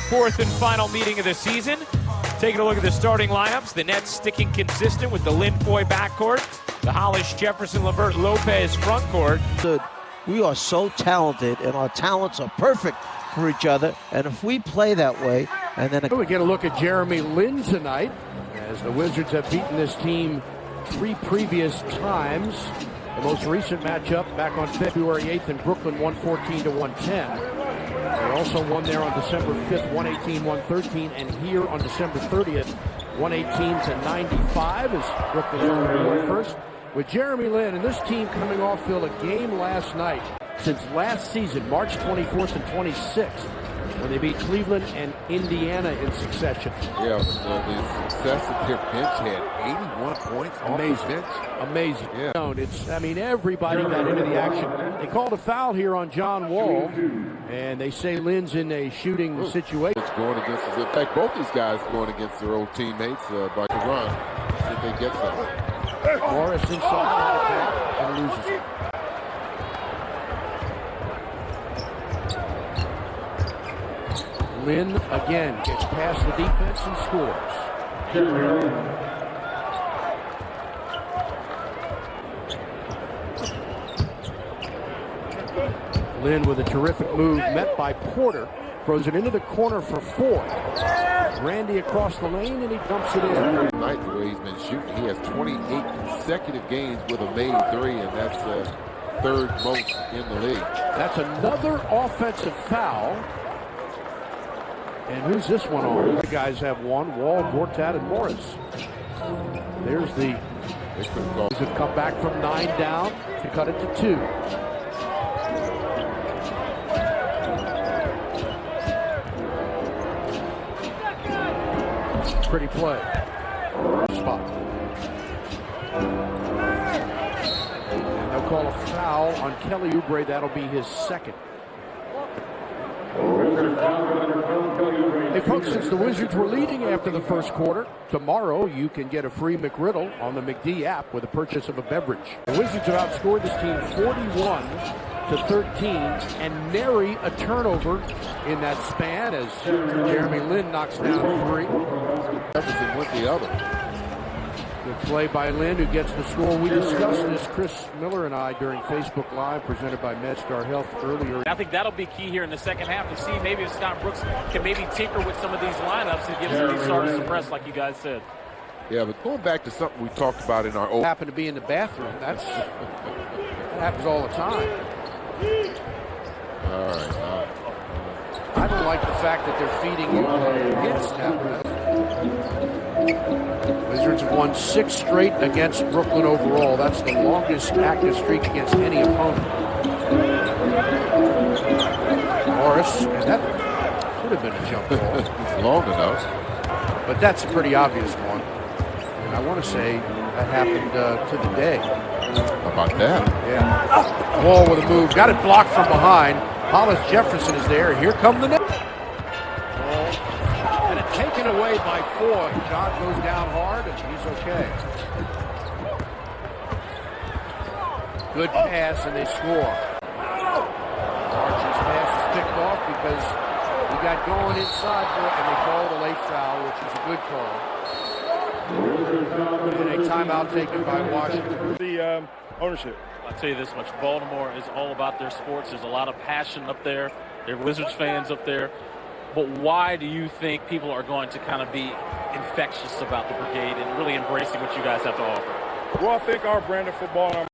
fourth and final meeting of the season. Taking a look at the starting lineups, the Nets sticking consistent with the Lynn Foy backcourt, the Hollis Jefferson Levert Lopez frontcourt. We are so talented, and our talents are perfect for each other. And if we play that way, and then we get a look at Jeremy Lin tonight, as the Wizards have beaten this team 3 previous times. The most recent matchup back on February 8th in Brooklyn, 114-110. They also won there on December 5th, 118-113, and here on December 30th, 118-95 as Brooklyn's on the board first. With Jeremy Lin and this team coming off, Phil, a game last night since last season, March 24th and 26th, when they beat Cleveland and Indiana in succession. Yeah, the success that their bench had, 81 points off the bench. Amazing. Yeah. It's, I mean, everybody got into the action. They called a foul here on John Wall, and they say Lynn's in a shooting situation. It's going against his, in fact, both these guys going against their old teammates by Karan. See if they get something. Morris inside and loses it. Lynn again gets past the defense and scores. Lynn with a terrific move, met by Porter, throws it into the corner for Foy. Randy across the lane, and he dumps it in. Tonight, the way he's been shooting, he has 28 consecutive games with a made 3, and that's third most in the league. That's another offensive foul. And who's this one on? The guys have one, Wall, Gortat, and Morris. There's the... They have come back from 9 down to cut it to 2. Pretty play. Spot. And they'll call a foul on Kelly Oubre. That'll be his second. Hey folks, since the Wizards were leading after the first quarter, tomorrow you can get a free McRiddle on the McD app with the purchase of a beverage. The Wizards have outscored this team 41-13 and nary a turnover in that span as Jeremy Lin knocks down 3. Jefferson went the other. Good play by Lin, who gets the score. We discussed this, Chris Miller and I, during Facebook Live, presented by MedStar Health earlier. I think that'll be key here in the second half to see maybe if Scott Brooks can maybe tinker with some of these lineups and give some of these starters some rest, like you guys said. Yeah, but going back to something we talked about in our happen to be in the bathroom. That happens all the time. All right. I don't like the fact that they're feeding you hits now. Wizards have won 6 straight against Brooklyn overall. That's the longest active streak against any opponent. Morris, and that could have been a jump ball. It's long enough. But that's a pretty obvious one. And I want to say that happened to the day. How about that? Yeah. Wall with a move. Got it blocked from behind. Hollis Jefferson is there. Here come the net. And it's taken away by Foy. John goes down hard, and he's okay. Good pass, and they score. Archer's pass is picked off because he got going inside, and they called a late foul, which is a good call. And a timeout taken by Washington. The ownership. I'll tell you this much, Baltimore is all about their sports. There's a lot of passion up there. There are Wizards fans up there. But why do you think people are going to kind of be infectious about the Brigade and really embracing what you guys have to offer? Well, I think our brand of football and our